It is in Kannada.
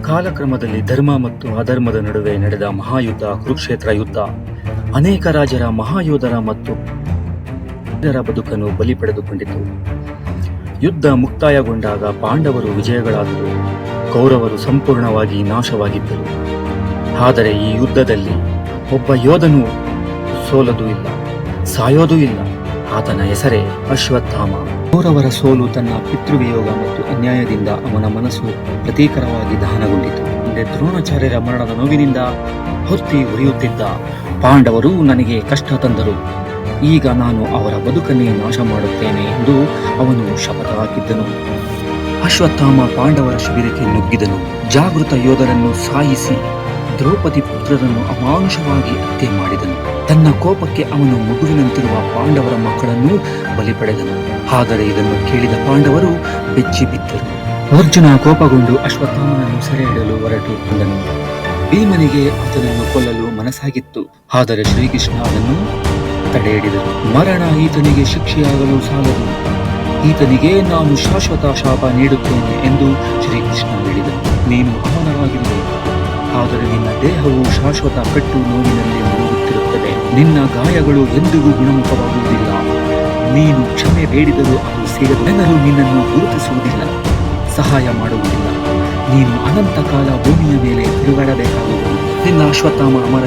ಕಾಲಕ್ರಮದಲ್ಲಿ ಧರ್ಮ ಮತ್ತು ಅಧರ್ಮದ ನಡುವೆ ನಡೆದ ಮಹಾಯುದ್ಧ ಕುರುಕ್ಷೇತ್ರ ಯುದ್ಧ ಅನೇಕ ರಾಜರ ಮಹಾಯೋಧರ ಮತ್ತು ವೀರರ ಬದುಕನ್ನು ಬಲಿ ಪಡೆದುಕೊಂಡಿತು. ಯುದ್ಧ ಮುಕ್ತಾಯಗೊಂಡಾಗ ಪಾಂಡವರು ವಿಜಯಗಳಾದರು, ಕೌರವರು ಸಂಪೂರ್ಣವಾಗಿ ನಾಶವಾಗಿದ್ದರು. ಆದರೆ ಈ ಯುದ್ಧದಲ್ಲಿ ಒಬ್ಬ ಯೋಧನು ಸೋಲದೂ ಇಲ್ಲ, ಸಾಯೋದೂ ಇಲ್ಲ. ಆತನ ಹೆಸರೇ ಅಶ್ವತ್ಥಾಮ. ಕೌರವರ ಸೋಲು ತನ್ನ ಪಿತೃವಿಯೋಗ ಮತ್ತು ಅನ್ಯಾಯದಿಂದ ಅವನ ಮನಸ್ಸು ಪ್ರತೀಕರವಾಗಿ ದಹನಗೊಂಡಿತು. ಮುಂದೆ ದ್ರೋಣಾಚಾರ್ಯರ ಮರಣದ ನೋವಿನಿಂದ ಹೊತ್ತಿ ಉರಿಯುತ್ತಿದ್ದ ಪಾಂಡವರು ನನಗೆ ಕಷ್ಟ ತಂದರು, ಈಗ ನಾನು ಅವರ ಬದುಕನ್ನೇ ನಾಶ ಮಾಡುತ್ತೇನೆ ಎಂದು ಅವನು ಶಪಥ ಹಾಕಿದ್ದನು. ಅಶ್ವತ್ಥಾಮ ಪಾಂಡವರ ಶಿಬಿರಕ್ಕೆ ನುಗ್ಗಿದನು. ಜಾಗೃತ ಯೋಧರನ್ನು ಸಾಯಿಸಿ ದ್ರೌಪದಿ ಪುತ್ರರನ್ನು ಅಮಾನುಷವಾಗಿ ಹತ್ಯೆ ಮಾಡಿದನು. ತನ್ನ ಕೋಪಕ್ಕೆ ಅವನು ಮಗುವಿನಂತಿರುವ ಪಾಂಡವರ ಮಕ್ಕಳನ್ನೂ ಬಲಿ ಪಡೆದನು. ಆದರೆ ಇದನ್ನು ಕೇಳಿದ ಪಾಂಡವರು ಬೆಚ್ಚಿ ಬಿದ್ದರು. ಅರ್ಜುನ ಕೋಪಗೊಂಡು ಅಶ್ವತ್ಥಾಮನನ್ನು ಸೆರೆ ಹಿಡಿಯಲು ಹೊರಟು ಬಂದನು. ಭೀಮನಿಗೆ ಆತನನ್ನು ಕೊಲ್ಲಲು ಮನಸ್ಸಾಗಿತ್ತು, ಆದರೆ ಶ್ರೀಕೃಷ್ಣ ಅದನ್ನು ತಡೆ ಹಿಡಿದರು. ಮರಣ ಈತನಿಗೆ ಶಿಕ್ಷೆಯಾಗಲು ಸಾಲದು, ಈತನಿಗೆ ನಾನು ಶಾಶ್ವತ ಶಾಪ ನೀಡುತ್ತೇನೆ ಎಂದು ಶ್ರೀಕೃಷ್ಣ ಹೇಳಿದನು. ನೀನು ಅವನವಾಗಿರುವೆ, ಆದರೆ ನಿನ್ನ ದೇಹವು ಶಾಶ್ವತ ಪೆಟ್ಟು ನೋವಿನಲ್ಲಿ ಮುಳುಗುತ್ತಿರುತ್ತದೆ. ನಿನ್ನ ಗಾಯಗಳು ಎಂದಿಗೂ ಗುಣಮುಖವಾಗುವುದಿಲ್ಲ. ನೀನು ಕ್ಷಮೆ ಬೇಡಿದರೂ ಅದು ಸಿಗದು. ಜನರು ನಿನ್ನನ್ನು ಗುರುತಿಸುವುದಿಲ್ಲ, ಸಹಾಯ ಮಾಡುವುದಿಲ್ಲ. ನೀನು ಅನಂತ ಕಾಲ ಭೂಮಿಯ ಮೇಲೆ ತಿರುಗಾಡಬೇಕಾಗುವುದು. ನಿನ್ನ ಅಶ್ವತ್ಥಾಮ ಅಮರ